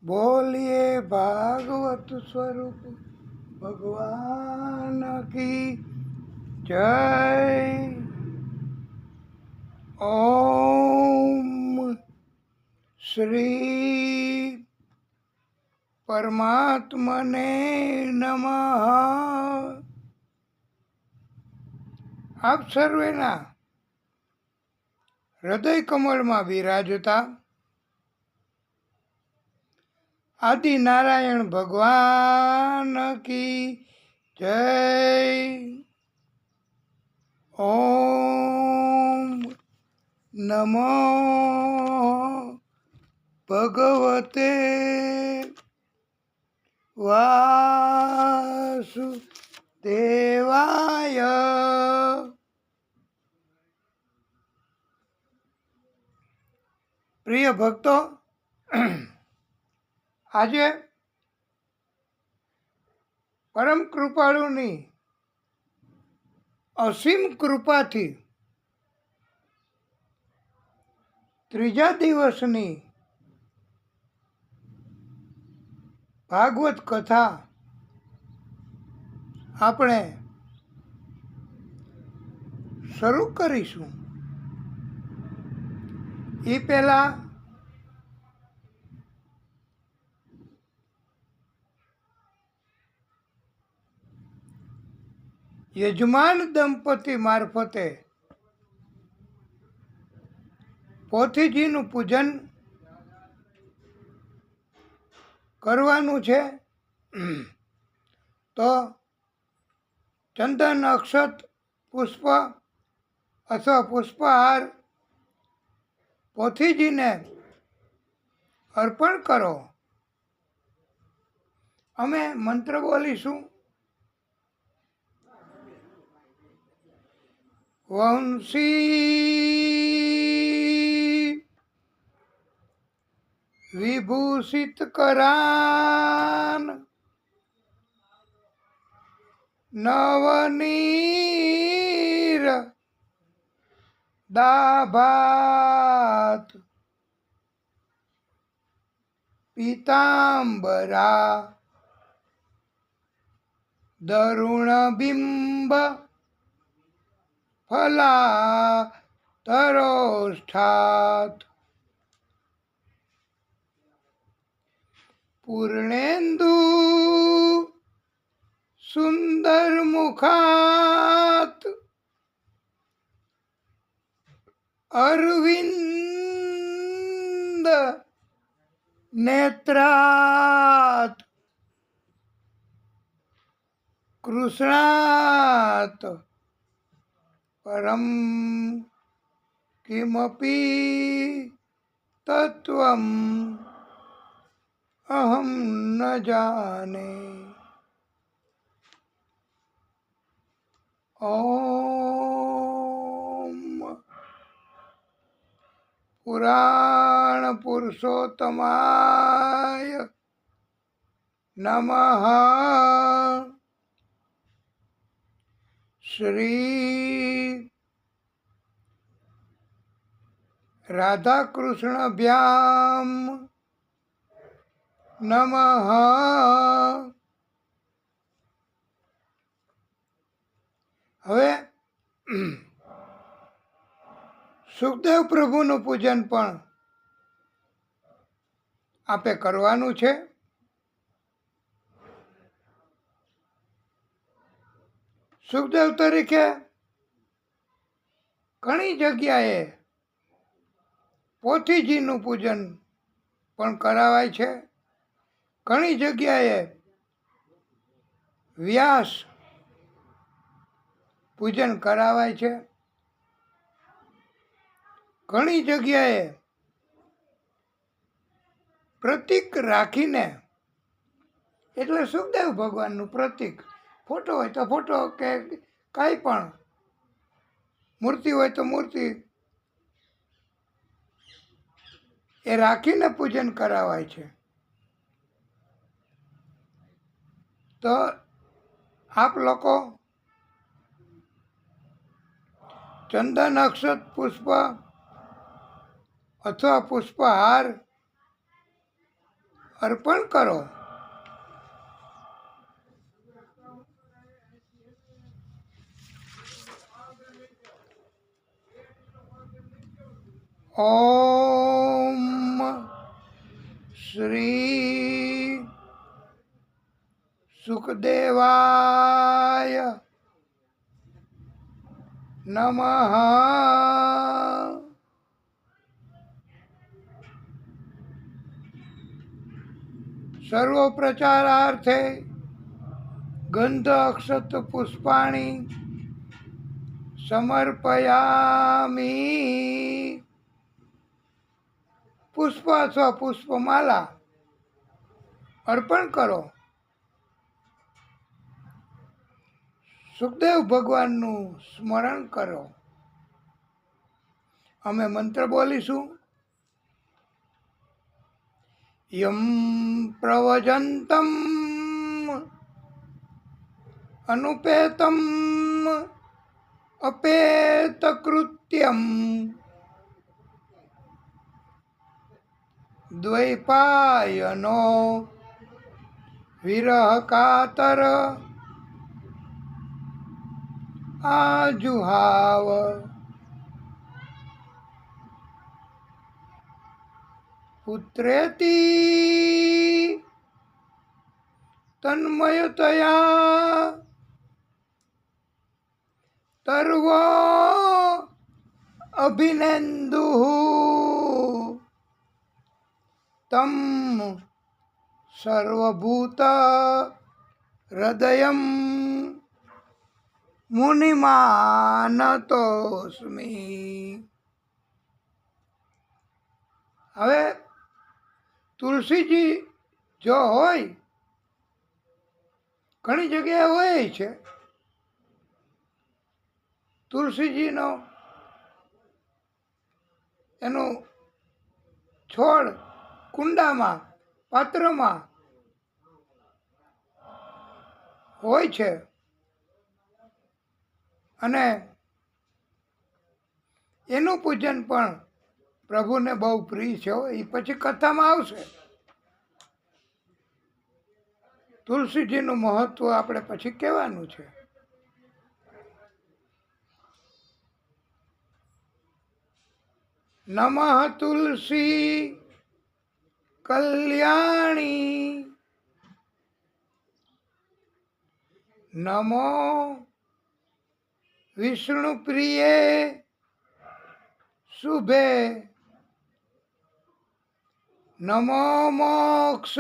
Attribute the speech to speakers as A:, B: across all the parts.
A: बोलिए भागवत स्वरूप भगवान की जय। ओम श्री परमात्मने नमः। આપ સર્વેના હૃદય કમળમાં બિરાજતા આદિ નારાયણ ભગવાન की जय। ओम नमो भगवते वासुदेवाय। પ્રિય ભક્તો, આજે પરમ કૃપાળુની અસીમ કૃપાથી ત્રીજા દિવસની ભાગવત કથા આપણે શરૂ કરીશું। એ પહેલા યજમાન દંપતી મારફતે પોથીજીનું પૂજન કરવાનું છે। તો ચંદન અક્ષત પુષ્પ અથવા પુષ્પહાર પોથીજીને અર્પણ કરો। અમે મંત્ર બોલીશું। વંશી વિભૂષિત કરાન નવનીર દાભાત પીતાંબરા દરુણબિંબ ફલા તરોષ્ઠાત પૂર્ણેન્દુ સુંદર મુખાત અરવિંદ નેત્રાત કૃષ્ણાત પરમ કિમપી તત્વમ અહમ ન જાને। ઓમ પુરાણ પુરુષોત્તમાય નમઃ। શ્રી રાધા કૃષ્ણભ્યામ નમઃ। હવે સુખદેવ પ્રભુનું પૂજન પણ આપે કરવાનું છે। સુખદેવ તરીકે ઘણી જગ્યાએ પોથીજીનું પૂજન પણ કરાવાય છે। ઘણી જગ્યાએ વ્યાસ પૂજન કરાવાય છે। ઘણી જગ્યાએ પ્રતીક રાખીને, એટલે સુખદેવ ભગવાનનું પ્રતીક, ફોટો હોય તો ફોટો કે કાંઈ પણ, મૂર્તિ હોય તો મૂર્તિ, એ રાખીને પૂજન કરાવાય છે। તો આપ લોકો ચંદન અક્ષત પુષ્પ અથવા પુષ્પહાર અર્પણ કરો. ઓમ શ્રી સુખદેવાય નમઃ. સર્વ પ્રચારાર્થે ગંધ અક્ષત પુષ્પાણી સમર્પયામી. પુષ્પ અથવા પુષ્પમાલા અર્પણ કરો. સુખદેવ ભગવાનનું સ્મરણ કરો. અમે મંત્ર બોલીશું. યમ પ્રવજંતમ અનુપેતમ અપેતકૃત્યમ દ્વૈપાયનો વિરહ કાતર આજુહાવ. પુત્રેતી તન્મયતયા તર્વો અભિનેન્દુ તમ સર્વભૂત હૃદયમ મુનિમાનતોસ્મિ. હવે તુલસીજી જો હોય, ઘણી જગ્યાએ હોય છે, તુલસીજીનો એનું છોડ કુંડામાં પાત્રમાં હોય છે અને એનું પૂજન પણ પ્રભુને બહુ પ્રિય છે. એ પછી કથામાં આવશે. તુલસીજીનું મહત્વ આપણે પછી કહેવાનું છે. નમઃ તુલસી કલ્યાણી નમો વિષ્ણુ પ્રિયે શુભે નમો મોક્ષ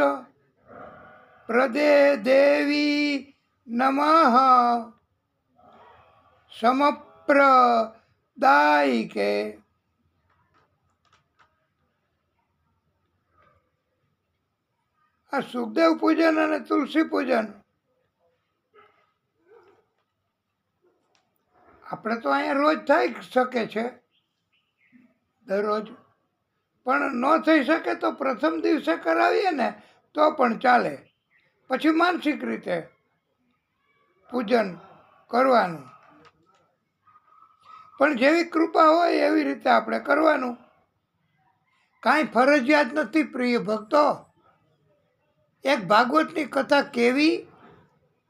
A: પ્રદે દેવી નમઃ સમપ્રદાયિકે. આ સુખદેવ પૂજન અને તુલસી પૂજન આપણે તો અહીંયા રોજ થઈ શકે છે, દરરોજ, પણ ન થઈ શકે તો પ્રથમ દિવસે કરાવીએ ને તો પણ ચાલે. પછી માનસિક રીતે પૂજન કરવાનું, પણ જેવી કૃપા હોય એવી રીતે આપણે કરવાનું. કાંઈ ફરજિયાત નથી પ્રિય ભક્તો. એક ભાગવતની કથા કેવી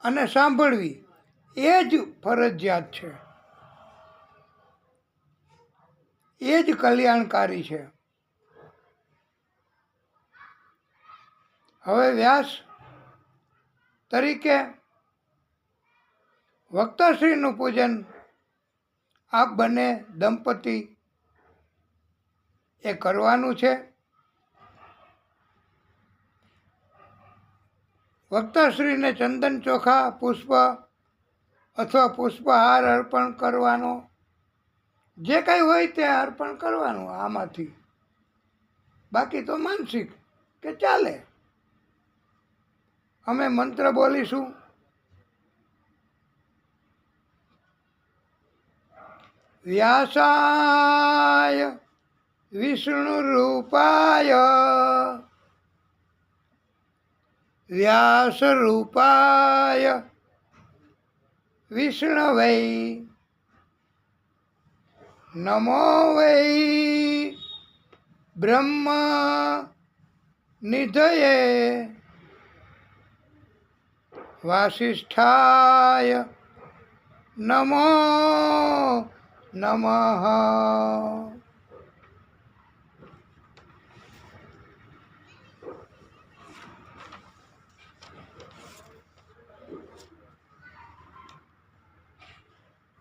A: અને સાંભળવી એ જ ફરજિયાત છે, એ જ કલ્યાણકારી છે. હવે વ્યાસ તરીકે વક્તાશ્રીનું પૂજન આપ બંને દંપતી એ કરવાનું છે. વક્તાશ્રીને ચંદન ચોખા પુષ્પ અથવા પુષ્પહાર અર્પણ કરવાનો, જે કાંઈ હોય તે અર્પણ કરવાનું આમાંથી. બાકી તો માનસિક કે ચાલે. અમે મંત્ર બોલીશું. વ્યાસાય વિષ્ણુ રૂપાય વ્યાસ રૂપાય વિષ્ણવે નમો વૈ બ્રહ્મ નિધયે વાસિષ્ઠાય નમો નમઃ.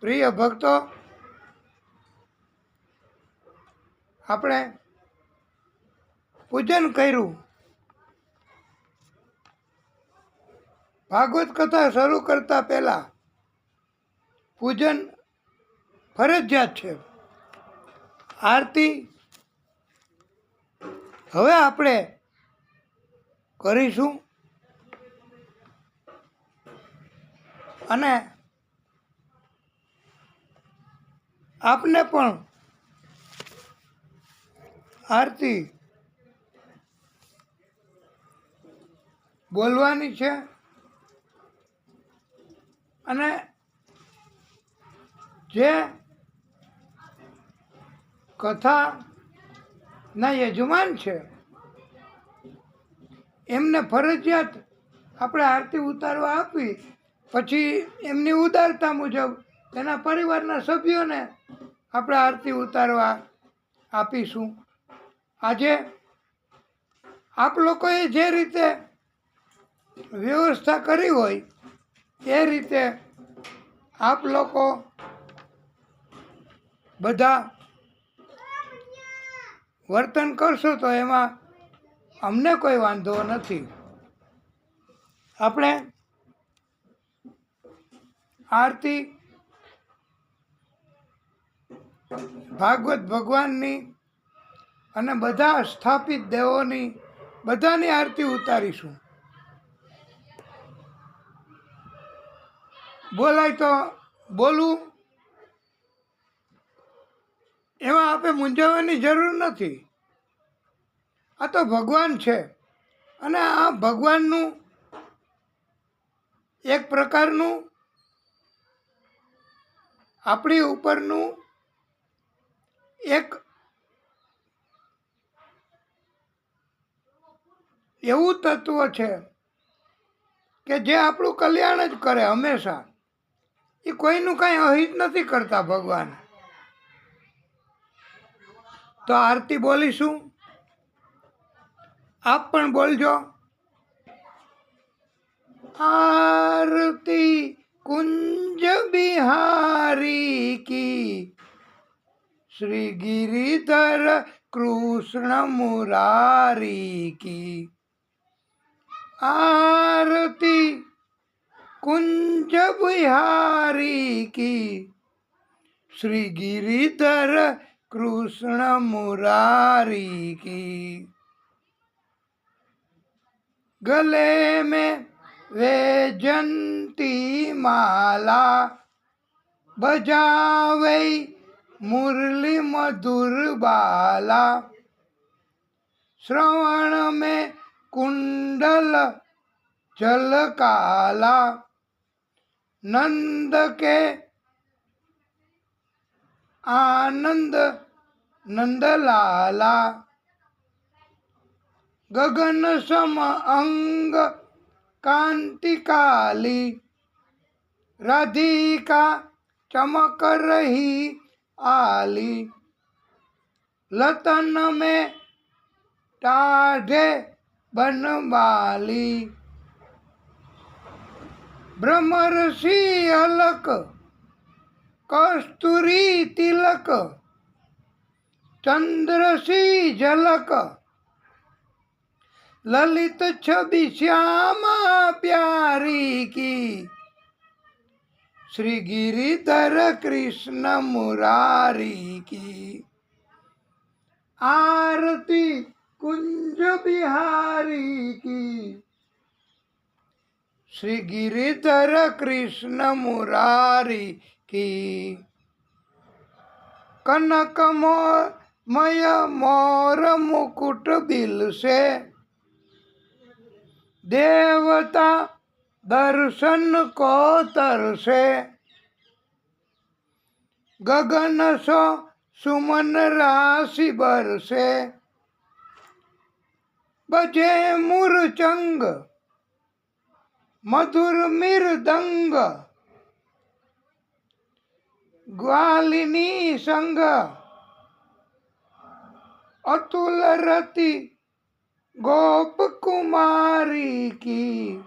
A: પ્રિય ભક્તો, આપણે પૂજન કર્યું. ભાગવત કથા શરૂ કરતા પહેલા પૂજન ફરજિયાત છે. આરતી હવે આપણે કરીશું અને આપને પણ આરતી બોલવાની છે અને જે કથાના યજમાન છે એમને ફરજિયાત આપણે આરતી ઉતારવા આપી, પછી એમની ઉદારતા મુજબ તેના પરિવારના સભ્યોને આપણે આરતી ઉતારવા આપીશું. આજે આપ લોકોએ જે રીતે વ્યવસ્થા કરી હોય એ રીતે આપ લોકો બધા વર્તન કરશો તો એમાં અમને કોઈ વાંધો નથી. આપણે આરતી ભાગવત ભગવાનની અને બધા સ્થાપિત દેવોની બધાની આરતી ઉતારીશું. બોલાય તો બોલવું, એમાં આપણે મૂંઝાવાની જરૂર નથી. આ તો ભગવાન છે અને આ ભગવાનનું એક પ્રકારનું આપણી ઉપરનું એક એવું તત્વ છે કે જે આપણું કલ્યાણ જ કરે હંમેશા. એ કોઈનું કાંઈ અહિત નથી કરતા ભગવાન. તો આરતી બોલીશું. આપ પણ બોલજો. આરતી કુંજ બિહારી કી, શ્રી गिरिधर कृष्ण मुरारी की. आरती कुंज बिहारी की, श्री गिरिधर कृष्ण मुरारी की. गले में वैजंती माला, बजावे मुरली मधुर बाला. श्रवण में कुंडल झलकाला, नंद के आनंद नंदलाला. गगन सम अंग कांति काली, राधिका चमक रही आली. लतन में टाढ़े बनवाली, ब्रह्मर्षि अलक कस्तूरी तिलक. चंद्रसी झलक, ललित छवि श्यामा प्यारी की. श्री गिरिधर कृष्ण मुरारी की. आरती कुंज बिहारी की, श्री गिरिधर कृष्ण मुरारी की. कनकमय मोर मुकुट बिल से, देवता दर्शन को तरसे. गगन सो सुमन राशि बरसे, બજે મૂરચંગ મધુર મિરદંગ ગ્વાલિની સંગ અતુલ રતિ गोप कुमारी की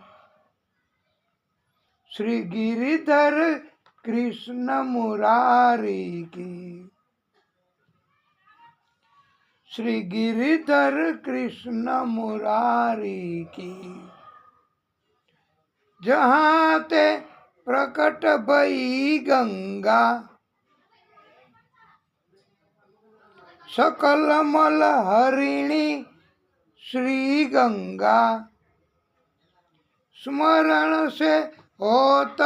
A: श्री गिरिधर कृष्ण मुरारी की श्री गिरिधर कृष्ण मुरारी की जहाँ ते प्रकट भई गंगा सकल मल हरिणी श्री गंगा स्मरण से होत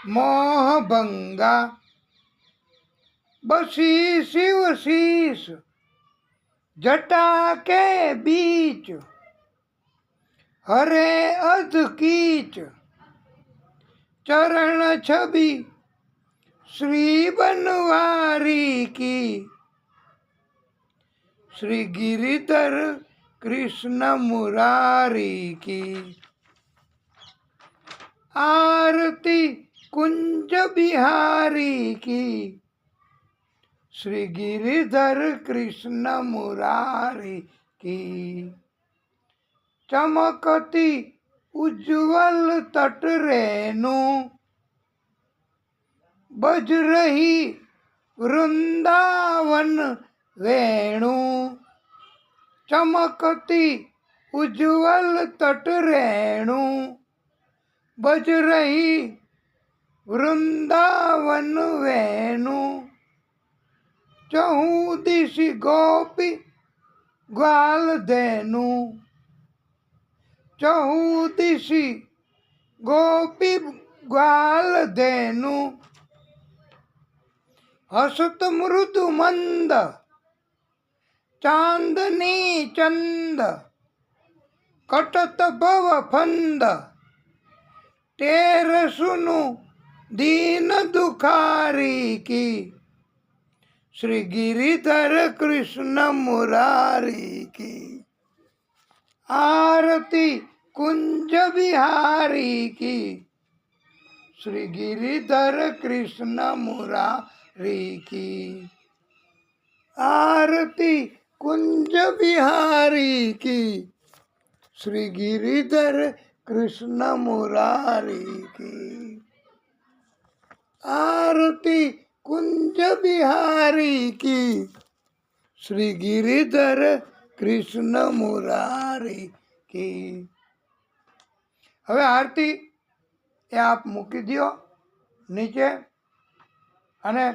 A: मोह भंगा बसी शिव शीश जटा के बीच हरे अध कीच चरण छवि श्री बनवारी की श्री गिरिधर कृष्ण मुरारी की आरती कुंज बिहारी की श्री गिरिधर कृष्ण मुरारी की चमकती उज्जवल तट रेणु बज रही वृंदावन वेणु चमकती उज्जवल तट रेणु बज रही वृंदावन वेणु चहु दिशि गोपी ग्वाल धेनु चहु दिशि गोपी ग्वाल धेनु हसत मृदु मंद चांदनी चंद कटत भव फंद टेर सुनु दीन दुखारी की श्री गिरिधर कृष्ण मुरारी की आरती कुंज बिहारी की श्री गिरिधर कृष्ण मुरारी की आरती कुंज बिहारी की श्री गिरिधर कृष्ण मुरारी की आरती कुंज बिहारी की श्री गिरिधर कृष्ण मुरारी की હવે આરતી એ આપ મૂકી દો નીચે અને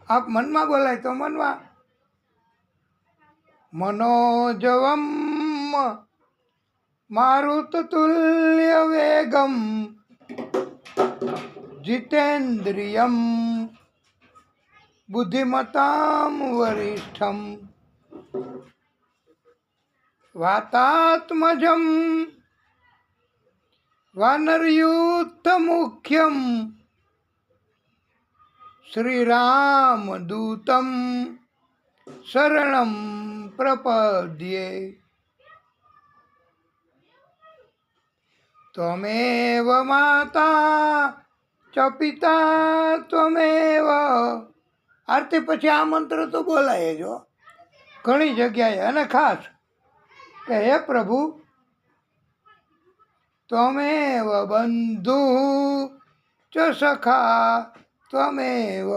A: આપ મનમાં બોલાય તો મનમાં मनोजवम मारुततुल्य वेगम जितेन्द्रियम बुद्धिमतां वरिष्ठम वातात्मजं वानरयूथ मुख्यम श्रीरामदूतं शरणं प्रपद्ये त्वमेव माता च પિતા ત્વમેવ આરતી પછી આ મંત્ર તો બોલાય જો ઘણી જગ્યાએ અને ખાસ કે હે પ્રભુ ત્વમેવ બંધુ ચ સખા ત્વમેવ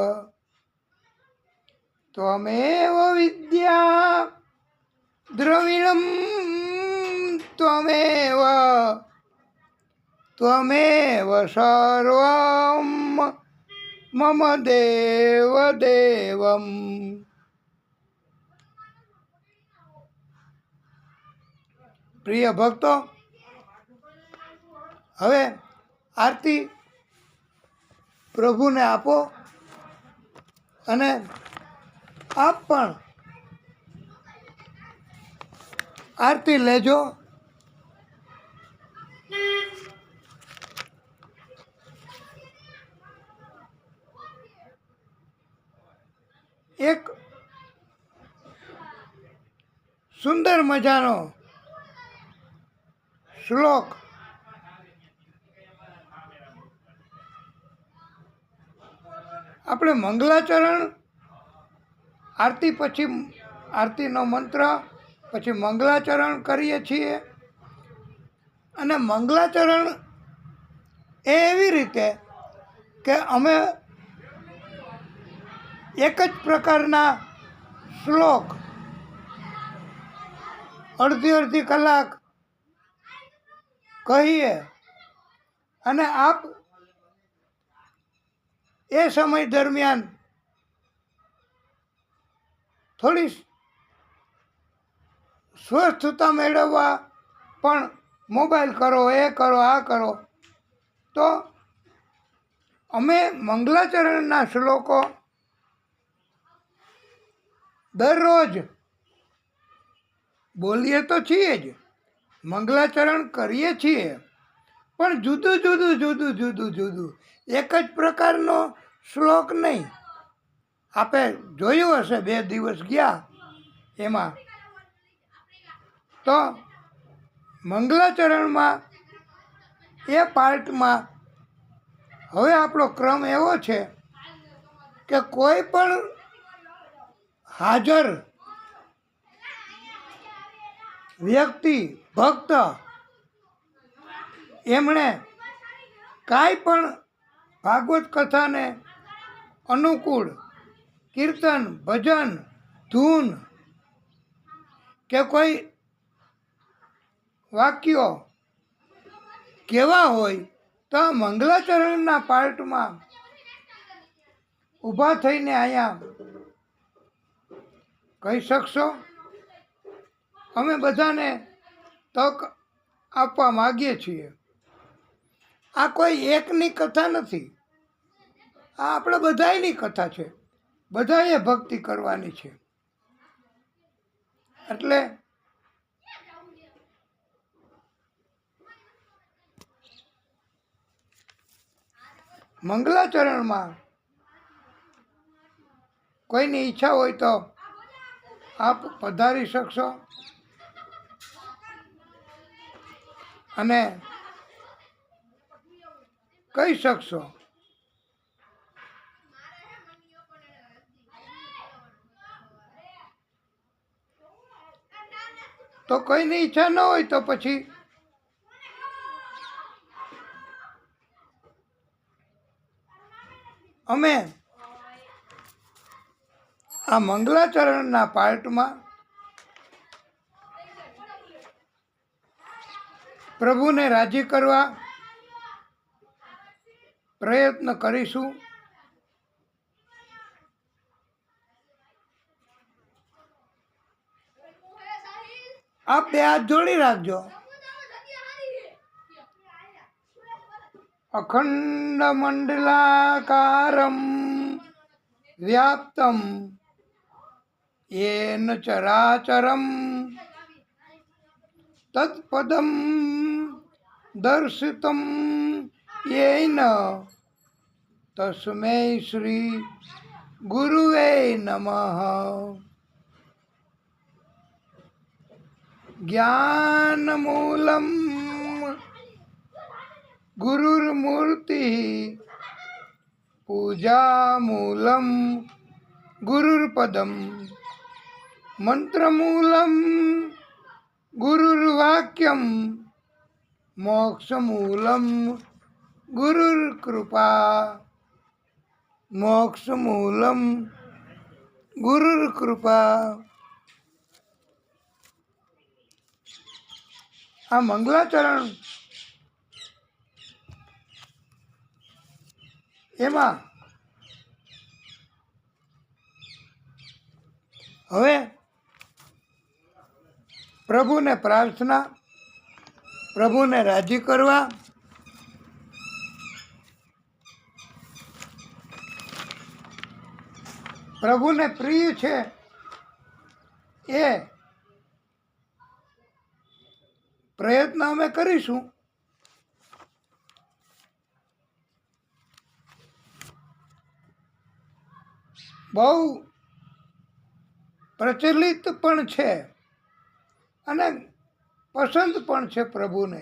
A: त्वमेव विद्या द्रविणं त्वमेव त्वमेव सर्वं मम देव देवम् પ્રિય ભક્તો હવે આરતી પ્રભુને આપો અને આપ પણ આરતી લેજો. એક સુંદર મજાનો શ્લોક આપણે મંગલાચરણ આરતી પછી આરતીનો મંત્ર પછી મંગલાચરણ કરીએ છીએ. અને મંગલાચરણ એ એવી રીતે કે અમે એક જ પ્રકારના શ્લોક અડધી અડધી કલાક કહીએ અને આપ એ સમય દરમિયાન થોડી સ્વસ્થતા મેળવવા પણ મોબાઈલ કરો, એ કરો, આ કરો. તો અમે મંગલાચરણના શ્લોકો દરરોજ બોલીએ તો છીએ જ, મંગલાચરણ કરીએ છીએ, પણ જુદું જુદું એક જ પ્રકારનો શ્લોક નહીં. આપે જોયું હશે 2 દિવસ ગયા એમાં, તો મંગલાચરણમાં એ પાર્ટમાં હવે આપણો ક્રમ એવો છે કે કોઈ પણ હાજર વ્યક્તિ, ભક્ત, એમણે કાંઈ પણ ભાગવત કથાને અનુકૂળ કીર્તન, ભજન, ધૂન કે કોઈ વાક્યો કેવા હોય તો આ મંગલાચરણના પાર્ટમાં ઊભા થઈને અહીંયા કહી શકશો. અમે બધાને તક આપવા માગીએ છીએ. આ કોઈ એકની કથા નથી, આ આપણે બધાયની કથા છે. બધાએ ભક્તિ કરવાની છે. એટલે મંગલાચરણમાં કોઈની ઈચ્છા હોય તો આપ પધારી શકશો અને કહી શકશો. તો કોઈની ઈચ્છા ન હોય તો પછી અમે આ મંગલાચરણના પાર્ટમાં પ્રભુને રાજી કરવા પ્રયત્ન કરીશું. આપ 2 હાથ જોડી રાખજો. અખંડ મંડલાકારમ વ્યાપ્તમ येन चराचरम तत्पदम दर्शितम येन तस्मै श्री गुरुवे नमः. ज्ञानमूलम गुरुर्मूर्ति पूजामूलम गुरुर्पदम मंत्रमूलम गुरुर्वाक्यम मोक्षमूलम गुरुर्कृपा. मोक्षमूलम गुरुर्कृपा. આ મંગલાચરણ એમાં હવે પ્રભુને પ્રાર્થના, પ્રભુને રાજી કરવા, પ્રભુને પ્રિય છે એ પ્રયત્ન અમે કરીશું. બહુ પ્રચલિત પણ છે અને પસંદ પણ છે પ્રભુને.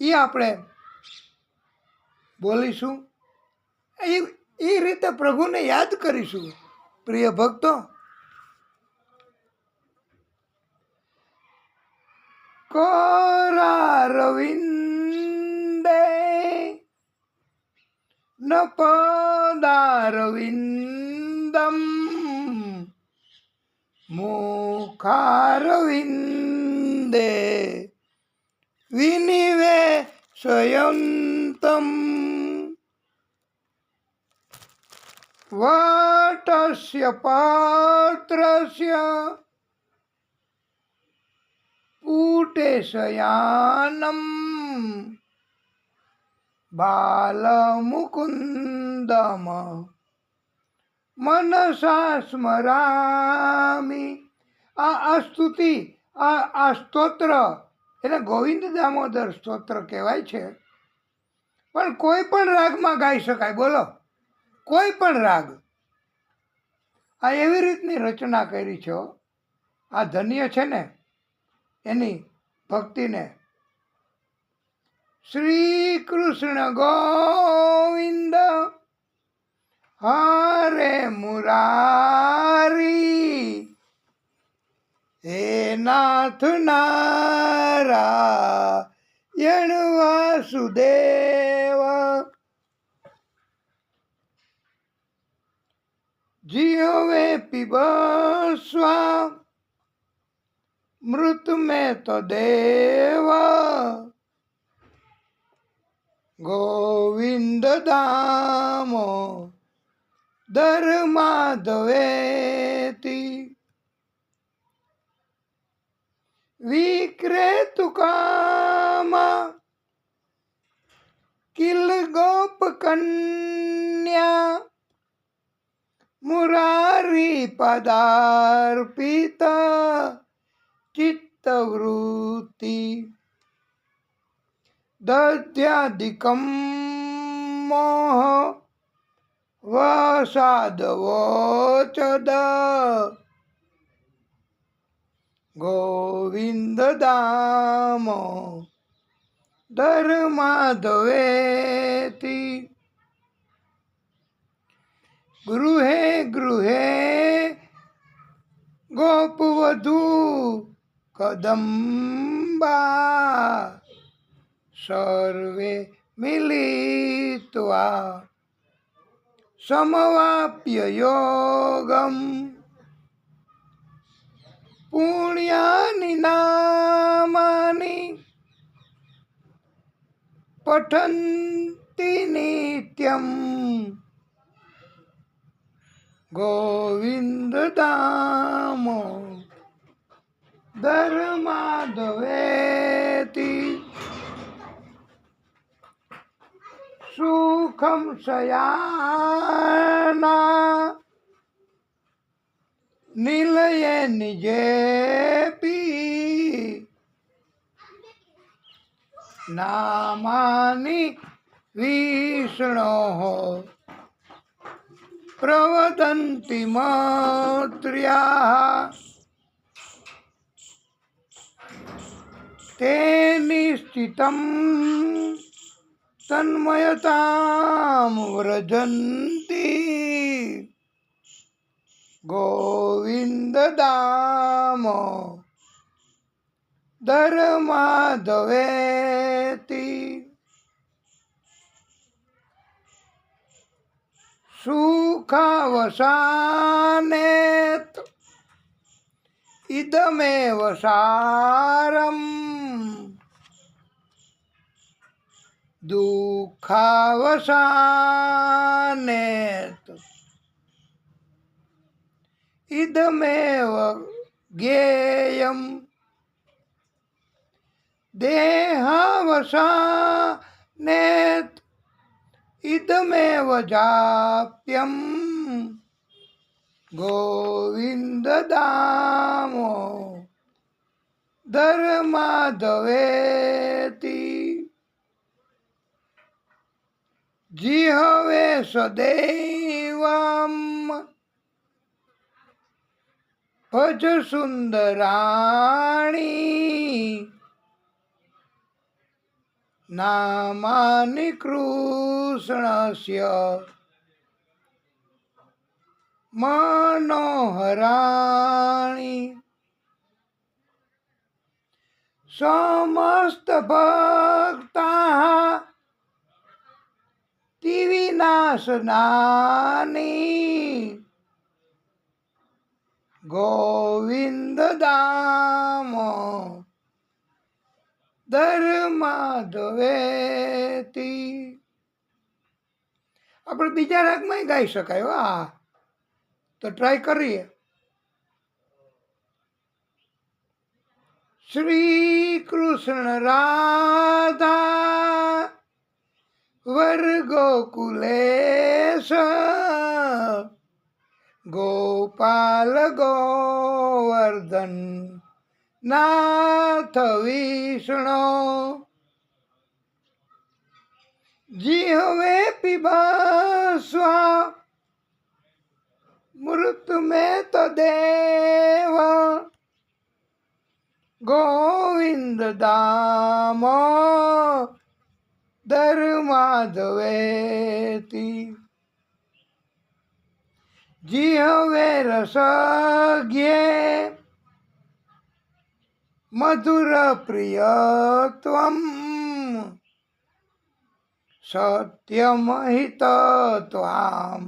A: એ આપણે બોલીશું, એ રીતે પ્રભુને યાદ કરીશું. પ્રિય ભક્તો, કોરારવિંદે ન પદારવિંદમ મુખારવિંદે વિનિવેશયંતમ વટસ્ય પત્રસ્ય પૂટે શયાનમ બાલમુકુંદમ મનસા સ્મરામી. આ સ્તુતિ, આ સ્તોત્ર એને ગોવિંદ દામોદર સ્તોત્ર કહેવાય છે. પણ કોઈ પણ રાગમાં ગાઈ શકાય. બોલો, કોઈ પણ રાગ. આ એવી રીતની રચના કરી છે. આ ધન્ય છે ને એની ભક્તિને. શ્રી કૃષ્ણ ગોવિંદ હરે મુરારી, હે નાથ નારાયણ વાસુદેવ. જીવે પીબસ્વ મૃત મેં તો દેવ, ગોવિંદ દામો દર માધવેતી. વિક્રેતુ કામા કિલ ગોપ કન્યા, મુરારી પદાર્પિત ચિત્તવૃત્તિ. દધ્યાધિકમ મોહ વસાદવોચદ, ગોવિંદ દામો દર માધવેતી. ગૃહે ગૃહે ગોપવધુ કદંબા, સર્વે મિલિત્વા સમવાપ્ય યોગમ. પુણ્યાનિ નામાની પઠન્તિ નિત્યમ, ગોવિંદ દામો દર માધવેતી. સુખમ શયાના નિલયે નિજેપી, નામાની વિષ્ણો પ્રવદંતિ મત્ર્યા. તે નિશ્ચિતમ તન્મયતામ વ્રજંતી, ગોવિંદ દામો દર માધવેતી. સુખાવસાનેત ઇદમેવ સારમ, દુઃખાવસાનેત ઇદમેવ જ્ઞેયમ. દેહાવસાનેત ઇદમેવ જાપ્યમ, ગોવિંદ દામો દર માધવેતી. જીહવે સદૈવમ ભજ સુંદરાણી નામાનિ કૃષ્ણસ્ય મનોહરાણી સમસ્ત ભક્તા વિનાશનાની ગોવિંદ દામ ધર્માધવેતી. આપણે બીજા રાગમાં ગાઈ શકાય. આ તો ટ્રાય કરીએ. શ્રી કૃષ્ણ રાધા વર ગોકુલેશ ગોપાલ ગોવર્ધન નાથ વિષ્ણુ જીહવે પિબસ્વા મૃત્યુ મેં તદેવ ગોવિંદ દામ ધર્માધવેતી. જીહવે રસજ્ઞે મધુર પ્રિયત્વમ સત્યમહિત ત્વામ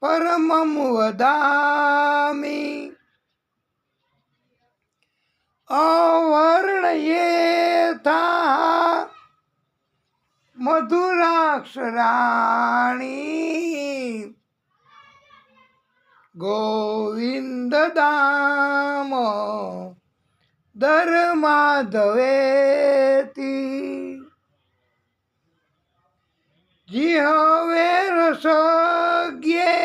A: પરમં વદામિ. અવર્ણયેથા મધુરાક્ષરાણી ગોવિંદ દામ ધર્માધવેતી. જીહવે રસજ્ઞે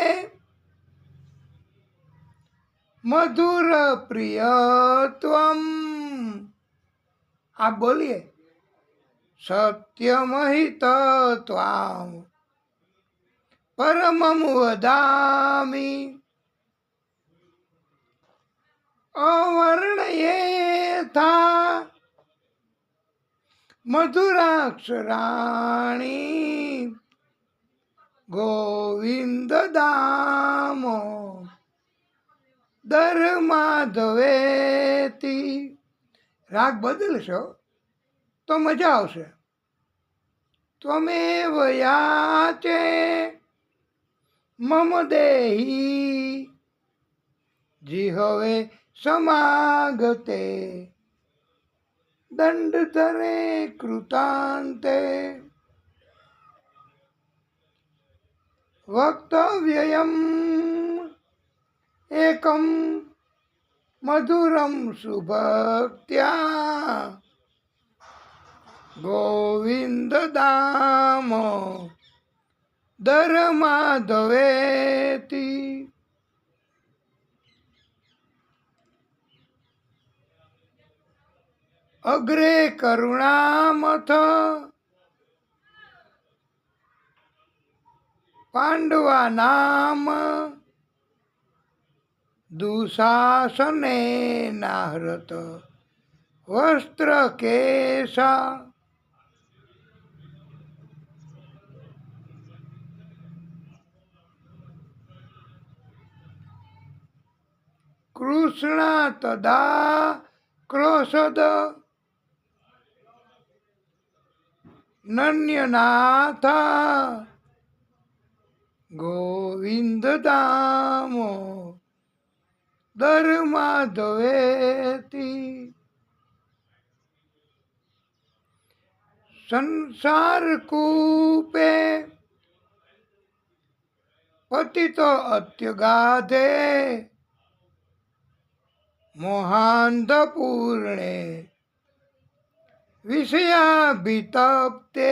A: મધુર પ્રિયત્વમ. આ બોલીએ. સત્યમહિત ત્વામ પરમં વદામિ. અવર્ણયેથા મધુરાક્ષરાણી ગોવિંદ દામ ધર્માધવેતી. રાગ બદલશો તો મજા આવશે. ત્વમેવ યાચે મમ દેહી જીહવે સમાગતે દંડધરે કૃતાંતે વક્તવ્યયમ એકમ મધુરમ સુભક્ત્યા ગોવિંદ દામ ધર્માધવેતી. અગ્રે કરુણામથ પાંડવા નામ દુશાસને નાહૃત વસ્ત્ર કેશા. કૃષ્ણ તદા ક્રોશદ નન્યનાથ ગોવિંદ દામ ધર્માધવેતી. સંસાર કૂપે પતિતો અત્યગાધે મોહાંધ પૂર્ણે વિષયાભિતપ્તે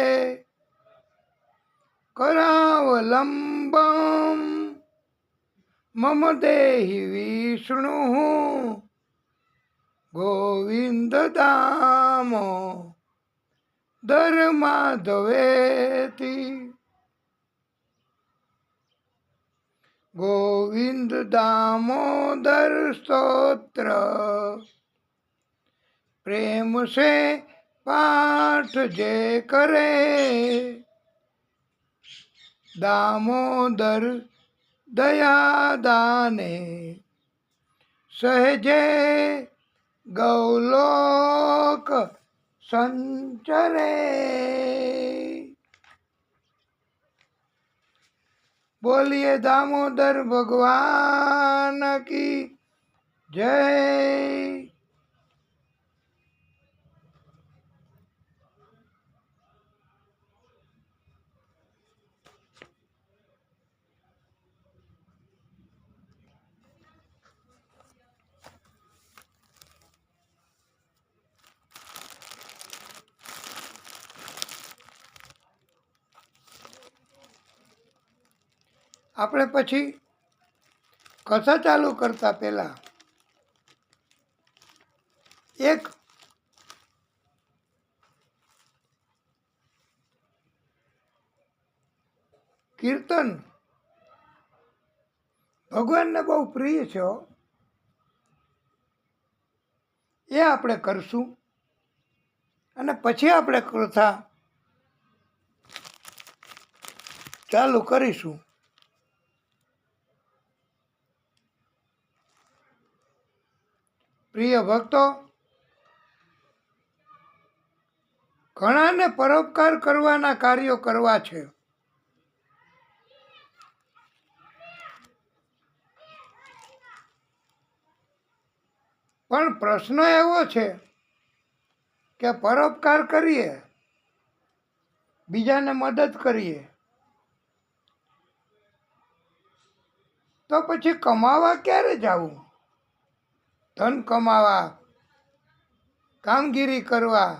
A: કરાવલંબમ મમ દેહી વિષ્ણુ ગોવિંદ દામ ધર્માધવેતી. गोविंद दामोदर स्तोत्र प्रेम से पाठ जे करे दामोदर दया दाने सहजे गौलोक संचरे। बोलिए दामोदर भगवान की जय। આપણે પછી કથા ચાલુ કરતા પહેલા એક કીર્તન ભગવાનને બહુ પ્રિય છે હો. એ આપણે કરશું અને પછી આપણે કથા ચાલુ કરીશું. પ્રિય ભક્તો, ઘણાને પરોપકાર કરવાના કાર્યો કરવા છે, પણ પ્રશ્ન એવો છે કે પરોપકાર કરીએ, બીજાને મદદ કરીએ, તો પછી કમાવા ક્યારે જવું? ધન કમાવા, કામગીરી કરવા,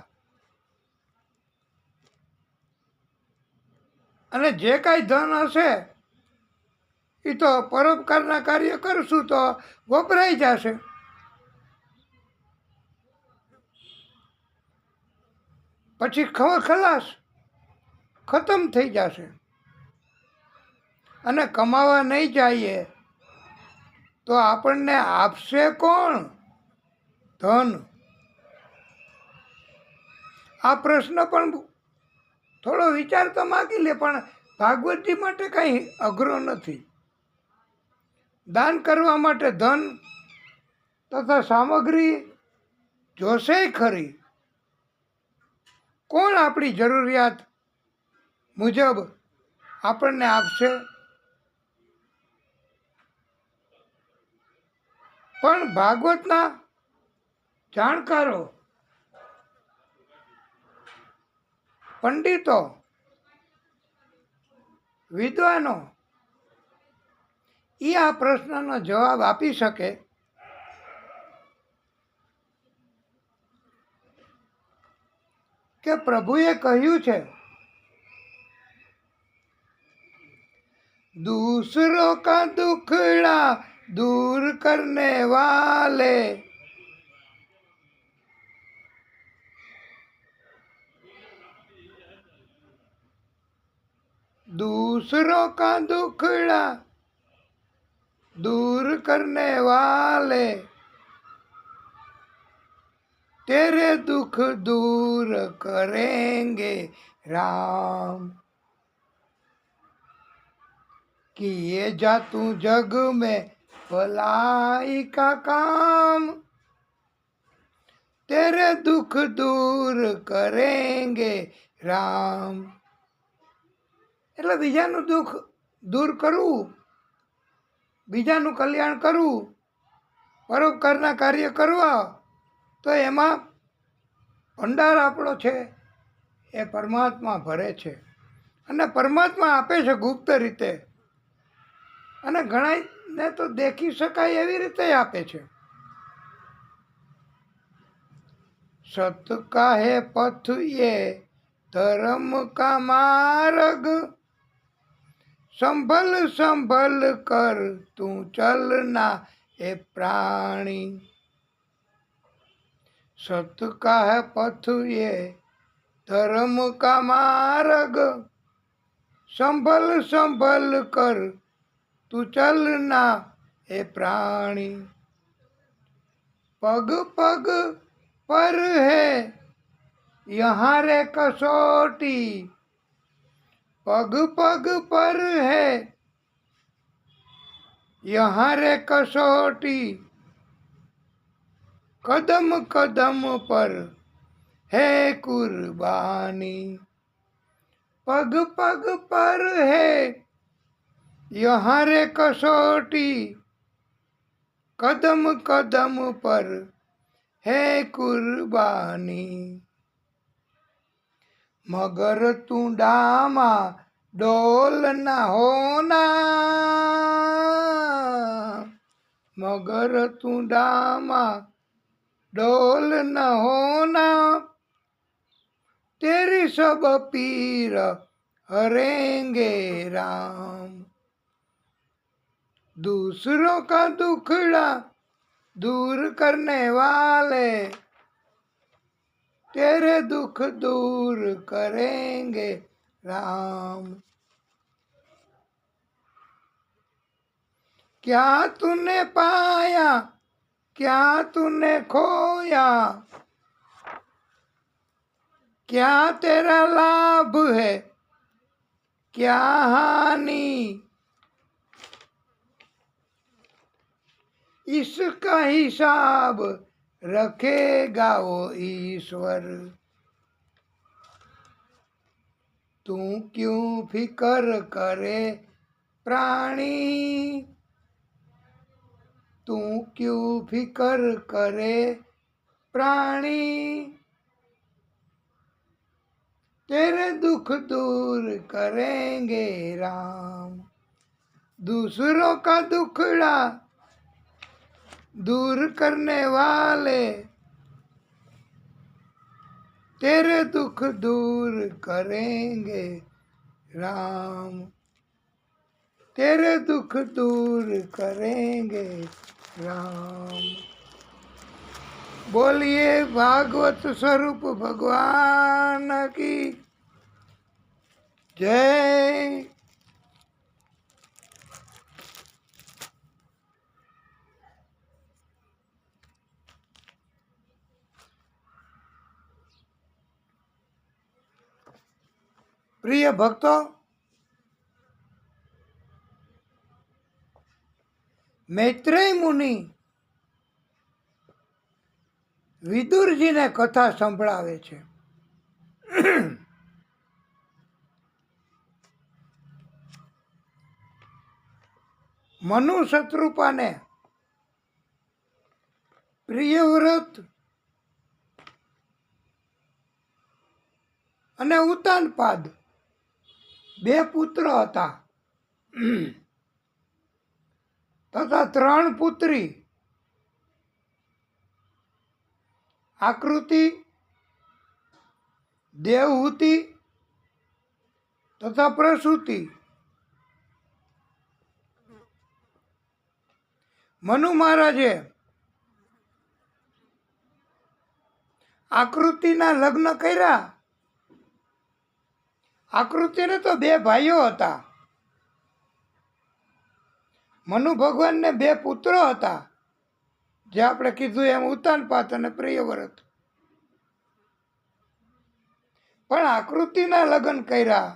A: અને જે કાંઈ ધન હશે એ તો પરોપકારના કાર્ય કરશું તો વપરાઈ જશે. પછી ખલાસ ખતમ થઈ જશે. અને કમાવા નહીં જઈએ તો આપણને આપશે કોણ ધન? આ પ્રશ્ન પણ થોડો વિચાર તો માગી લે, પણ ભાગવતજી માટે કંઈ અઘરો નથી. દાન કરવા માટે ધન તથા સામગ્રી જોશે ખરી. કોણ આપણી જરૂરિયાત મુજબ આપણને આપશે? પણ ભાગવતના જાણકારો, પંડિતો, વિદ્વાનો એ આ પ્રશ્નનો જવાબ આપી શકે. કે પ્રભુએ કહ્યું છે, दूसरों का दुखड़ा दूर करने वाले दूसरों का दुखड़ा दूर करने वाले तेरे दुख दूर करेंगे राम. किए जा तू जग में भलाई का काम तेरे दुख दूर करेंगे राम. એટલે બીજાનું દુઃખ દૂર કરવું, બીજાનું કલ્યાણ કરવું, પરોપકારના કાર્ય કરવા, તો એમાં ભંડાર આપણો છે એ પરમાત્મા ભરે છે. અને પરમાત્મા આપે છે ગુપ્ત રીતે, અને ઘણાને તો દેખી શકાય એવી રીતે આપે છે. સત કાહે પથ ये धर्म का मार्ग संभल संभल कर तू चलना ए प्राणी. सत का है पथ ये धर्म का मार्ग संभल संभल कर तू चलना ए प्राणी। पग पग पर है यहाँ रे कसौटी, पग पग पर है यहाँ रे कसौटी, कदम कदम पर है कुर्बानी। पग पग पर है यहाँ रे कसौटी, कदम कदम पर है कुर्बानी। मगर तू डामा डोल न होना, मगर तू डामा डोल न होना, तेरी सब पीर हरेंगे राम। दूसरों का दुखड़ा दूर करने वाले तेरे दुख दूर करेंगे राम। क्या तूने पाया क्या तूने खोया, क्या तेरा लाभ है क्या हानि, इसका हिसाब रखेगा वो ईश्वर। तू क्यों फिकर करे प्राणी, तू क्यों फिकर करे प्राणी, तेरे दुख दूर करेंगे राम। दूसरों का दुखड़ा दूर करने वाले तेरे दुख दूर करेंगे राम, तेरे दुख दूर करेंगे राम। बोलिए भागवत स्वरूप भगवान की जय। प्रिय भक्तो, मैत्रेय मुनि વિદુરજીને કથા સંભળાવે છે। મનુ શત્રુપાને પ્રિયવ્રત અને ઉતાનપાદ બે પુત્ર હતા તથા 3 પુત્રી, આકૃતિ, દેવહૂતિ તથા પ્રસૂતિ। મનુ મહારાજે આકૃતિના લગ્ન કર્યા। આકૃતિને તો 2 ભાઈઓ હતા। મનુ ભગવાનને 2 પુત્રો હતા, જે આપણે કીધું એમ ઉતાનપાદ અને પ્રિયવ્રત। પણ આકૃતિના લગ્ન કર્યા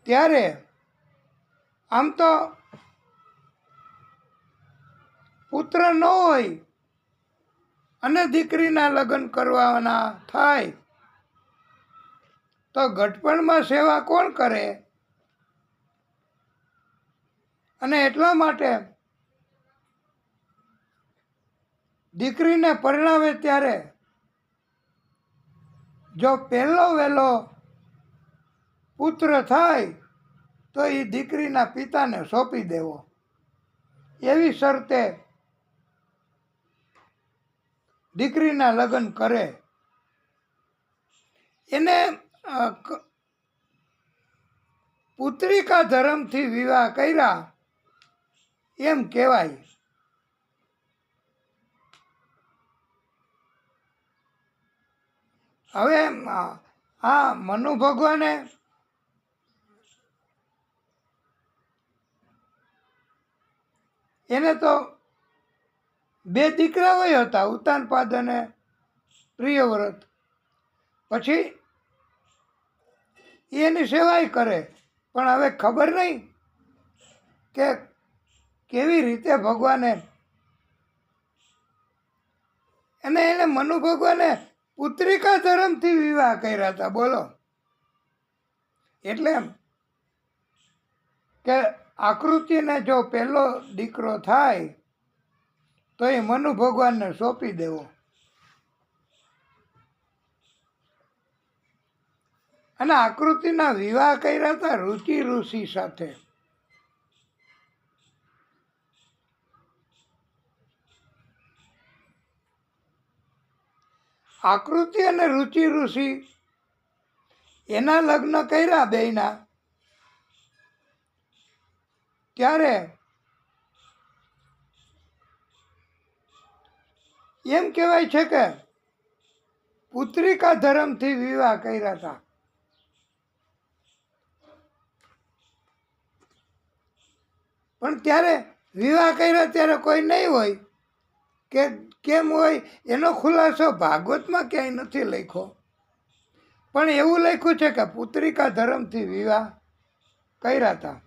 A: ત્યારે આમ તો પુત્ર ન હોય અને દીકરીના લગ્ન કરવાના થાય તો ઘટપણમાં સેવા કોણ કરે? અને એટલા માટે દીકરીને પરણાવે ત્યારે જો પહેલો વહેલો પુત્ર થાય તો એ દીકરીના પિતાને સોંપી દેવો, એવી શરતે દીકરીના લગ્ન કરે। એને પુત્રિકા ધર્મથી વિવાહ કર્યા એમ કહેવાય। હવે આ મનુ ભગવાને એને તો 2 દીકરાઓ હતા, ઉતાનપાદ અને પ્રિયવ્રત. પછી એની સેવાય કરે, પણ હવે ખબર નહીં કે કેવી રીતે ભગવાને એને મનુ ભગવાને પુત્રિકા ધર્મથી વિવાહ કર્યા હતા. બોલો, એટલે એમ કે આકૃતિને જો પહેલો દીકરો થાય તો એ મનુ ભગવાનને સોંપી દેવો. અને આકૃતિના વિવાહ કર્યા હતા રુચિ ઋષિ સાથે. આકૃતિ અને રુચિ ઋષિ એના લગ્ન કર્યા બેયના, ત્યારે એમ કહેવાય છે કે પુત્રિકા ધર્મથી વિવાહ કર્યા હતા. પણ ત્યારે વિવાહ કર્યા ત્યારે કોઈ નહીં હોય કે કેમ હોય એનો ખુલાસો ભાગવતમાં ક્યાંય નથી લખ્યો. પણ એવું લખ્યું છે કે પુત્રિકા ધર્મથી વિવાહ કર્યા હતા.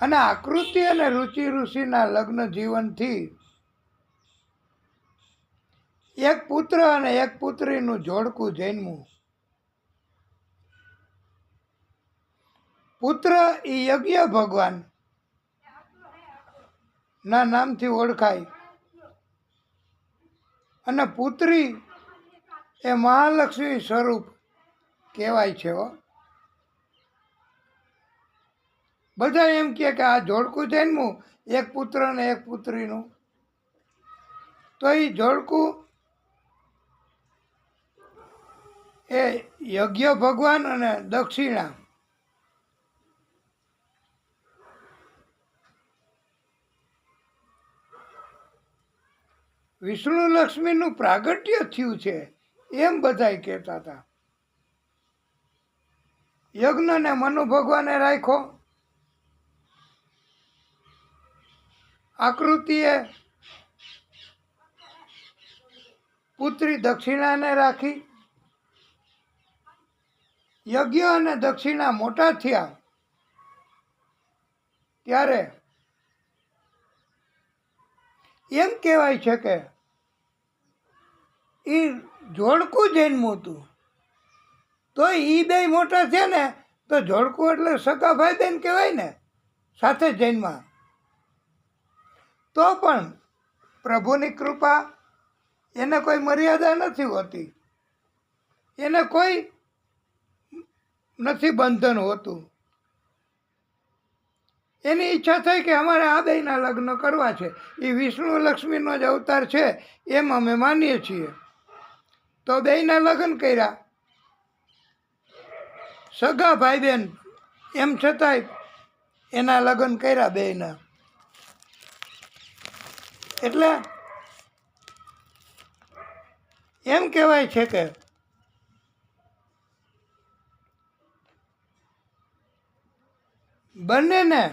A: અને આકૃતિ અને રુચિ ઋષિના લગ્ન જીવનથી એક પુત્ર અને એક પુત્રીનું જોડકું જન્મ્યું. પુત્ર એ યજ્ઞ ભગવાન ના નામથી ઓળખાય અને પુત્રી એ મહાલક્ષ્મી સ્વરૂપ કહેવાય છે. બધા એમ કહે કે આ જોડકું જન્મ્યું એક પુત્ર ને એક પુત્રીનું, તો એ જોડકું એ યજ્ઞ ભગવાન અને દક્ષિણા વિષ્ણુ લક્ષ્મીનું પ્રાગટ્ય થયું છે એમ બધાય કહેતા હતા. યજ્ઞને મનુ ભગવાને રાખ્યો, આકૃતિએ પુત્રી દક્ષિણાને રાખી. યજ્ઞ અને દક્ષિણા મોટા થયા ત્યારે એમ કહેવાય છે કે એ જોડકું જન્મ્યું હતું. તો એ બે મોટા છે ને તો જોડકું એટલે સગા ભાઈ બહેન કહેવાય ને, સાથે જન્મા. તો પણ પ્રભુની કૃપા, એને કોઈ મર્યાદા નથી હોતી, એને કોઈ નથી બંધન હોતું. એની ઈચ્છા થઈ કે અમારે આ બેયના લગ્ન કરવા છે, એ વિષ્ણુ લક્ષ્મીનો જ અવતાર છે એમ અમે માનીએ છીએ. તો બેયના લગ્ન કર્યા, સગા ભાઈ બહેન એમ છતાંય એના લગ્ન કર્યા બેયના. એટલે એમ કહેવાય છે કે બંનેને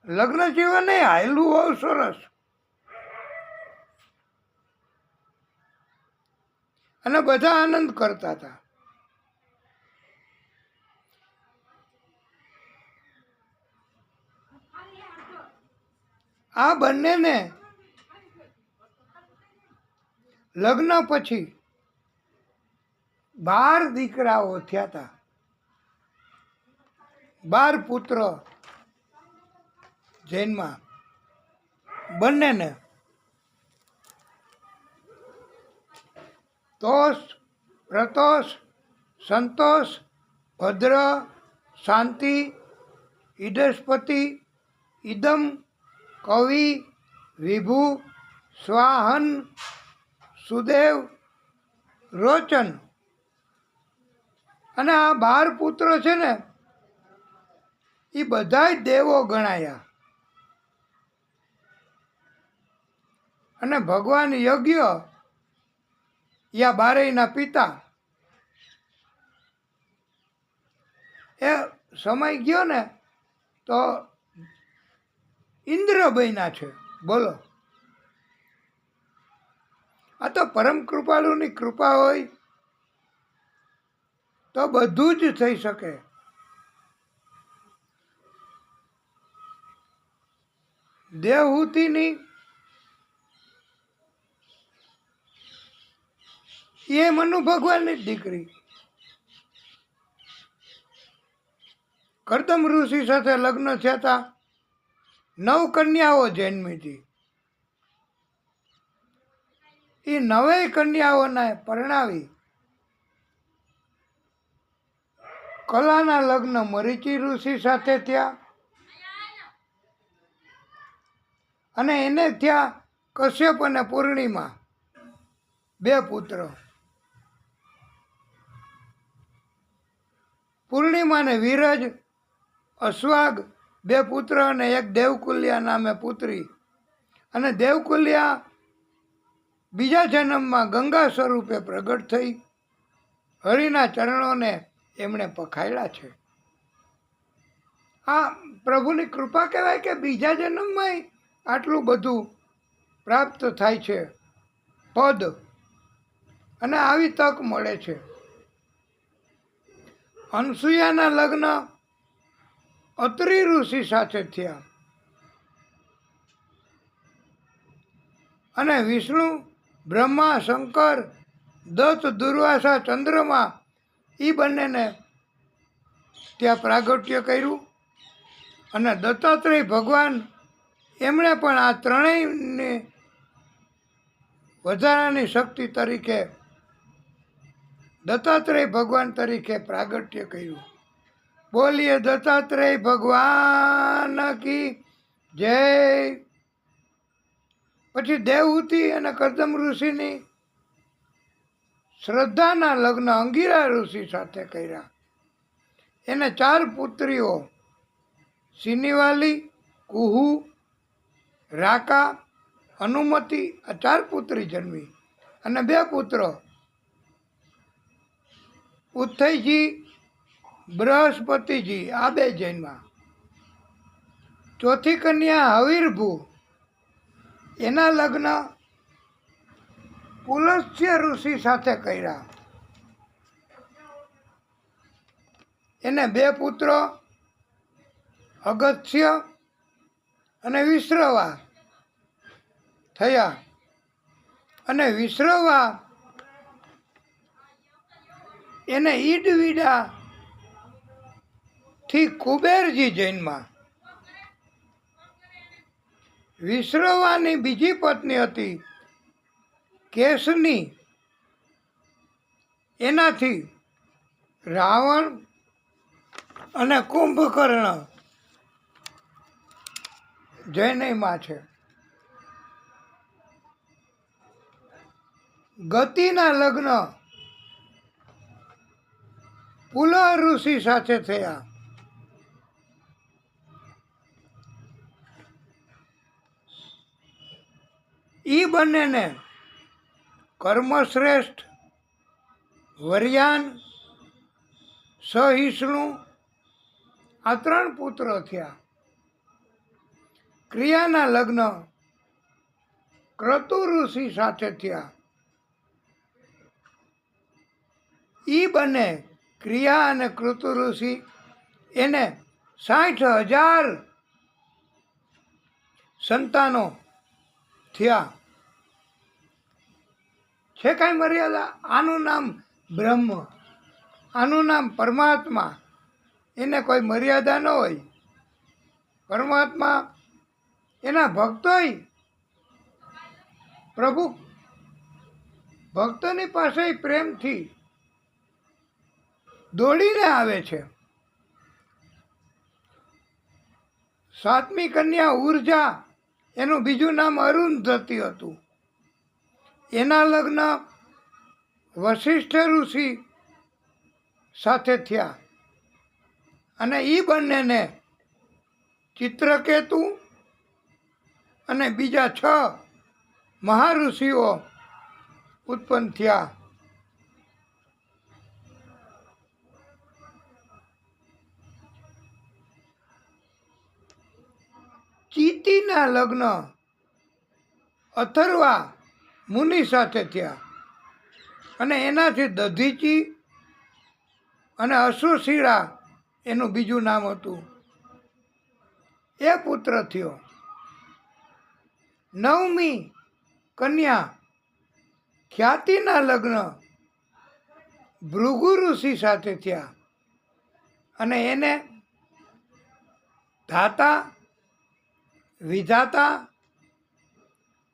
A: લગ્ન જીવન હાયલું બહુ સરસ, અને બધા આનંદ કરતા હતા. આ બંનેને લગ્ન પછી 12 દીકરાઓ થયા હતા, 12 પુત્ર જન્મા બંનેને. તોષ, પ્રતોષ, સંતોષ, ભદ્ર, શાંતિ, ઈડસ્પતિ, ઇદમ, કવિ, વિભુ, સ્વાહન, સુદેવ, રોચન. અને આ 12 પુત્રો છે ને એ બધાય દેવો ગણાયા. અને ભગવાન યજ્ઞ યા બારેયના પિતા, એ સમય ગયો ને તો ઇન્દ્ર બન્યા છે. બોલો, આ તો પરમ કૃપાળુની કૃપા હોય તો બધું જ થઈ શકે. દેવહૂતિની એ મનુ ભગવાનની જ દીકરી કરદમ ઋષિ સાથે લગ્ન થયા હતા. 9 કન્યાઓ જન્મી હતી. એ 9 કન્યાઓને પરણાવી કલાના લગ્ન મરીચી ઋષિ સાથે થયા અને એને થયા કશ્યપ અને પૂર્ણિમા, 2 પુત્ર. પૂર્ણિમાને વિરજ, અશ્વાગ 2 પુત્ર અને 1 દેવકુલ્યા નામે પુત્રી. અને દેવકુલ્યા બીજા જન્મમાં ગંગા સ્વરૂપે પ્રગટ થઈ. હરિના ચરણોને એમણે પખાડ્યા છે. આ પ્રભુની કૃપા કહેવાય કે બીજા જન્મમાં આટલું બધું પ્રાપ્ત થાય છે પદ, અને આવી તક મળે છે. અનસૂયાના લગ્ન અત્રિ ઋષિ સાથે થયા અને વિષ્ણુ, બ્રહ્મા, શંકર, દત્ત, દુર્વાસા, ચંદ્રમા એ બંનેને ત્યાં પ્રાગટ્ય કર્યું. અને દત્તાત્રેય ભગવાન એમણે પણ આ ત્રણેયને વધારાની શક્તિ તરીકે દત્તાત્રેય ભગવાન તરીકે પ્રાગટ્ય કર્યું. બોલીએ દત્તાત્રેય ભગવાન કી જય. પછી દેવહૂતિ અને કરદમ ઋષિની શ્રદ્ધાના લગ્ન અંગિરા ઋષિ સાથે કર્યા. એને 4 પુત્રીઓ સિનિવાલી, કુહુ, રાકા, અનુમતિ, આ 4 પુત્રી જન્મી. અને 2 પુત્ર ઉથૈજી, બૃહસ્પતિજી, આ 2 જન્મા. ચોથી કન્યા હવિર્ભુ, એના લગ્ન પુલસ્ત્ય ઋષિ સાથે કર્યા. એને 2 પુત્ર અગસ્ત્ય અને વિશ્રવા થયા. અને વિશ્રવા એને ઈડવીડા થી કુબેરજી જન્મા. વિશ્રવાની બીજી પત્ની હતી કેશની, એનાથી રાવણ અને કુંભકર્ણ જૈનયમાં છે. ગતિના લગ્ન પુલહ ઋષિ સાથે થયા. ઈ બંનેને કર્મશ્રેષ્ઠ, વર્યાન, સહિષ્ણુ આ 3 પુત્ર થયા. ક્રિયાના લગ્ન ક્રતુ ઋષિ સાથે થયા. ઈ બંને ક્રિયા અને ક્રતુ ઋષિ એને 60,000 સંતાનો થયા. છે કાંઈ મર્યાદા? આનું નામ બ્રહ્મ, આનું નામ પરમાત્મા. એને કોઈ મર્યાદા ન હોય. પરમાત્મા એના ભક્તોય પ્રભુ ભક્તોની પાસે પ્રેમથી દોડીને આવે છે. 7મી કન્યા ઉર્જા, એનું બીજું નામ અરુંધતી હતું. એના લગ્ન વશિષ્ઠ ઋષિ સાથે થયા. અને એ બંનેને ચિત્રકેતુ અને બીજા 6 મહાઋષિઓ ઉત્પન્ન થયા. ચીટીના લગ્ન અથર્વા મુનિ સાથે થયા અને એનાથી દધીચી અને અશ્રુશીળા એનું બીજું નામ હતું એ પુત્ર થયો. 9મી કન્યા ખ્યાતિના લગ્ન ભૃગુ ઋષિ સાથે થયા અને એને ધાતા વિધાતા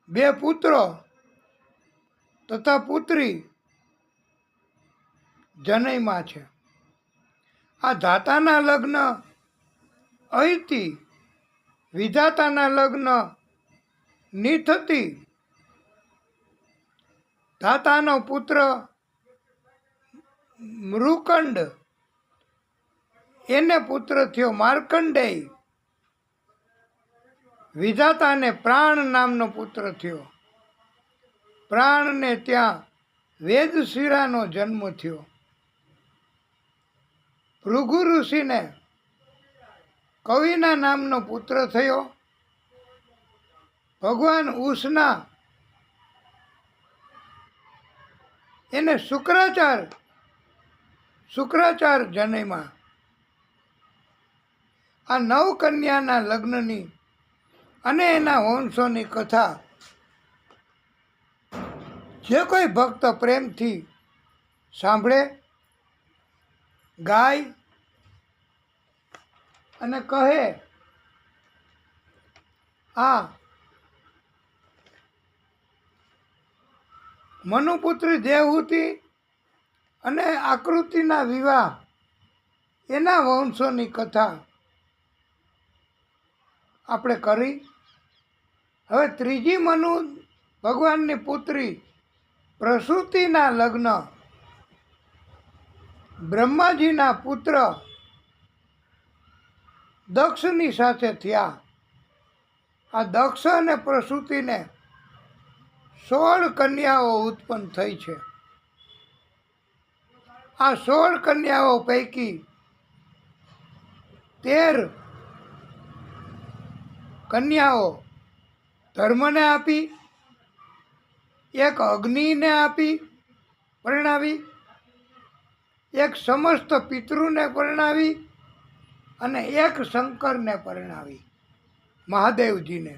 A: 2 પુત્રો તથા પુત્રી જનૈમાં છે. આ ધાતાના લગ્ન અહિતિ, વિધાતાના લગ્ન નિથતિ. ધાતાનો પુત્ર મૃકંડ, એને પુત્ર થયો માર્કંડેય. વિધાતાને પ્રાણ નામનો પુત્ર થયો. પ્રાણને ત્યાં વેદશિરાનો જન્મ થયો. ભૃગુ ઋષિને કવિના નામનો પુત્ર થયો. ભગવાન ઉષના એને શુક્રાચાર જનૈમાં. આ 9 કન્યાના લગ્નની અને એના વંશોની કથા જે કોઈ ભક્ત પ્રેમથી સાંભળે, ગાય અને કહે આ મનુપુત્રી દેવહૂતિ અને આકૃતિના વિવાહ એના વંશોની કથા આપણે કરી. હવે ત્રીજી મનુ ભગવાનની પુત્રી પ્રસૂતિના લગ્ન બ્રહ્માજીના પુત્ર દક્ષની સાથે થયા. આ દક્ષ અને પ્રસૂતિને 16 કન્યાઓ ઉત્પન્ન થઈ છે. આ 16 કન્યાઓ પૈકી 13 કન્યાઓ ધર્મને આપી, 1 અગ્નિને આપી પરણાવી, 1 સમસ્ત પિતૃને પરણાવી અને 1 શંકરને પરણાવી, મહાદેવજીને.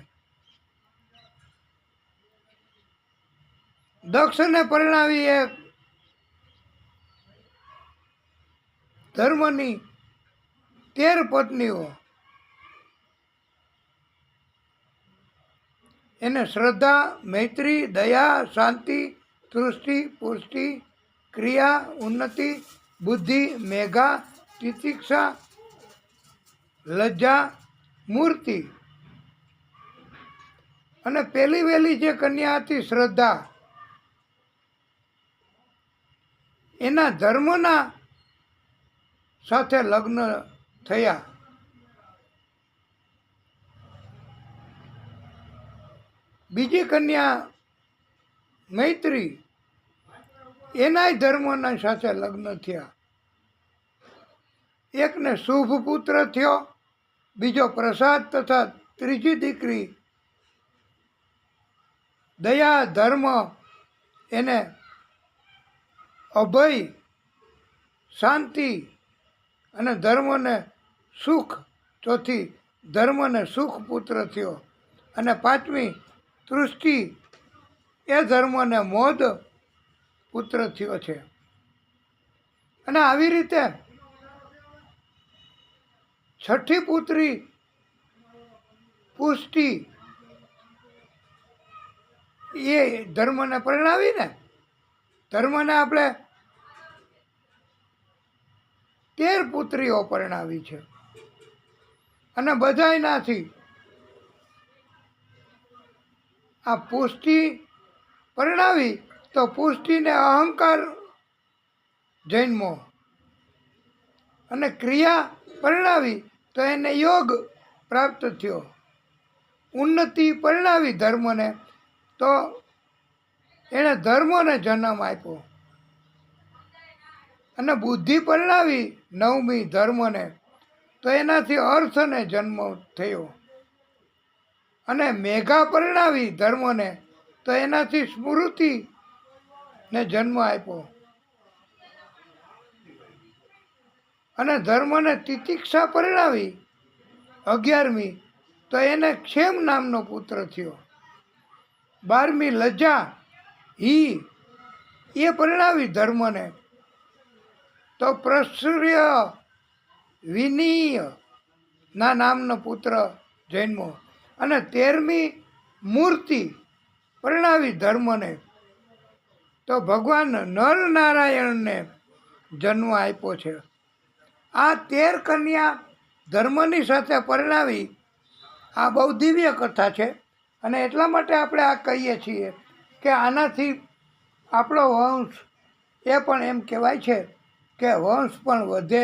A: દક્ષને પરણાવી એ ધર્મની 13 પત્નીઓ. એને શ્રદ્ધા, મૈત્રી, દયા, શાંતિ, તૃષ્ટિ, પુષ્ટિ, ક્રિયા, ઉન્નતિ, બુદ્ધિ, મેઘા, તિતિક્ષા, લજ્જા, મૂર્તિ. અને પહેલી વહેલી જે કન્યા હતી શ્રદ્ધા, એના ધર્મના સાથે લગ્ન થયા. બીજી કન્યા મૈત્રી, એનાય ધર્મના સાથે લગ્ન થયા. એકને શુભ પુત્ર થયો, બીજો પ્રસાદ તથા ત્રીજી દીકરી દયા, ધર્મ, એને અભય, શાંતિ અને ધર્મને સુખ. ચોથી ધર્મને સુખ પુત્ર થયો. અને 5મી તૃષ્ટિ, એ ધર્મને મોદ પુત્ર થયો છે. અને આવી રીતે 6ઠી પુત્રી પુષ્ટિ, એ ધર્મને પરણાવીને ધર્મને આપણે 13 પુત્રીઓ પરણાવી છે. અને બધાયનાથી આ પુષ્ટિ પરણાવી તો પુષ્ટિને અહંકાર જન્મો, અને ક્રિયા પરણાવી તો એને યોગ પ્રાપ્ત થયો. ઉન્નતિ પરણાવી ધર્મને તો એણે ધર્મને જન્મ આપ્યો. અને બુદ્ધિ પરણાવી 9મી ધર્મને તો એનાથી અર્થને જન્મ થયો. અને મેઘા પરણાવી ધર્મને, તો એનાથી સ્મૃતિને જન્મ આપ્યો. અને ધર્મને તિતિક્ષા પરણાવી 11મી, તો એને ક્ષેમ નામનો પુત્ર થયો. 12મી લજ્જા એ પરણાવી ધર્મને, તો પ્રસૂર્ય વિનીય ના નામનો પુત્ર જન્મો. અને 13મી મૂર્તિ પરણાવી ધર્મને, તો ભગવાન નર નારાયણને જન્મ આપ્યો છે. આ 13 કન્યા ધર્મની સાથે પરણાવી, આ બહુ દિવ્ય કથા છે. અને એટલા માટે આપણે આ કહીએ છીએ કે આનાથી આપણો વંશ એ પણ એમ કહેવાય છે કે વંશ પણ વધે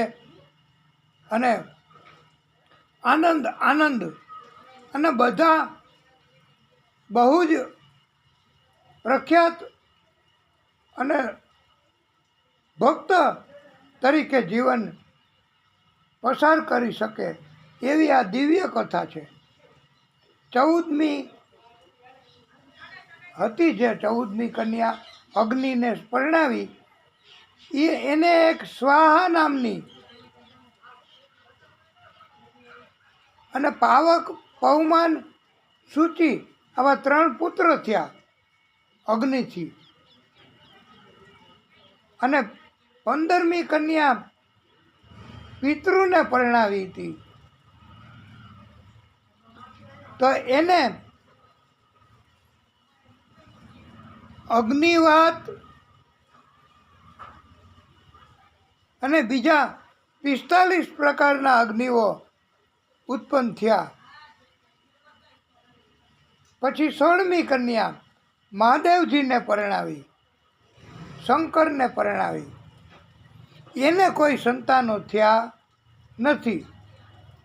A: અને આનંદ અને બધા બહુ જ પ્રખ્યાત અને ભક્ત તરીકે જીવન પસાર કરી શકે એવી આ દિવ્ય કથા છે. 14મી હતી જે 14મી કન્યા અગ્નિને પરણાવી, એને એક સ્વાહા નામની અને પાવક, પવમાન, સૂચિ આવા 3 પુત્ર થયા અગ્નિથી. અને 15મી કન્યા પિતૃને પરણાવી હતી, તો એને અગ્નિવાત અને બીજા 45 પ્રકારના અગ્નિઓ ઉત્પન્ન થયા. પછી 16મી કન્યા મહાદેવજીને પરણાવી, શંકરને પરણાવી. એને કોઈ સંતાનો થયા નથી.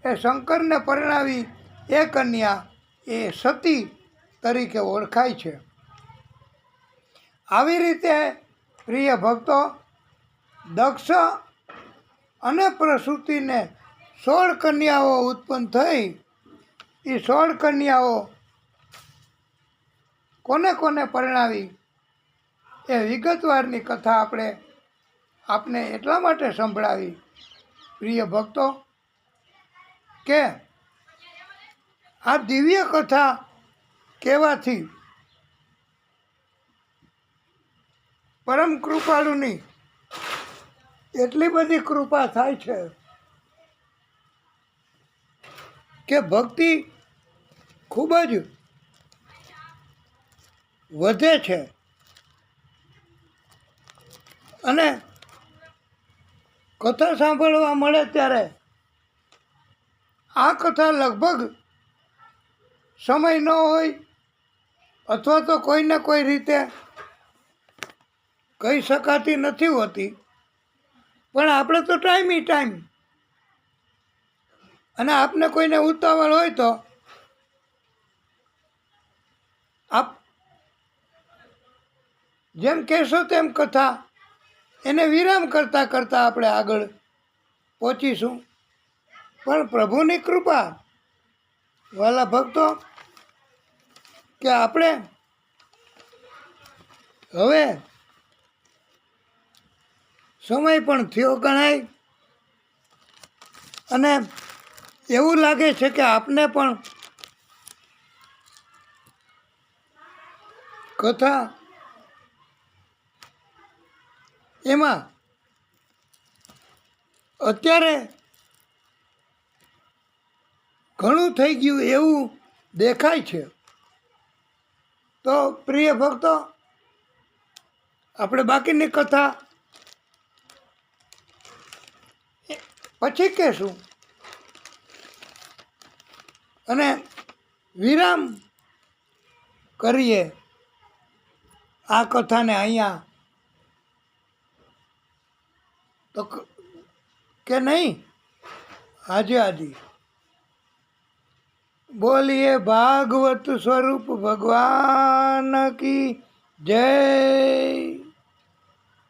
A: એ શંકરને પરણાવી એ કન્યા એ સતી તરીકે ઓળખાય છે. આવી રીતે પ્રિય ભક્તો, દક્ષ અને પ્રસૂતિને 16 કન્યાઓ ઉત્પન્ન થઈ. એ 16 કન્યાઓ કોને કોને પરણાવી એ વિગતવારની કથા આપને એટલા માટે સંભળાવી પ્રિય ભક્તો કે આ દિવ્ય કથા કહેવાથી પરમ કૃપાળુની એટલી બધી કૃપા થાય છે કે ભક્તિ ખૂબ જ વધે છે. અને કથા સાંભળવા મળે ત્યારે આ કથા લગભગ સમય ન હોય અથવા તો કોઈને કોઈ રીતે કહી શકાતી નથી હોતી, પણ આપણે તો ટાઈમ અને આપને કોઈને ઉતાવળ હોય તો આપ જેમ કહેશો તેમ કથા એને વિરામ કરતાં કરતાં આપણે આગળ પહોંચીશું. પણ પ્રભુની કૃપા વાલા ભક્તો કે આપણે હવે સમય પણ થયો ગણાય અને એવું લાગે છે કે આપને પણ કથા એમાં અત્યારે ઘણું થઈ ગયું એવું દેખાય છે. તો પ્રિય ભક્તો, આપણે બાકીની કથા પછી કહેશું અને વિરામ કરીએ આ કથાને અહીંયા. તો કે નહીં, હાજી બોલીએ ભાગવત સ્વરૂપ ભગવાન કી જય.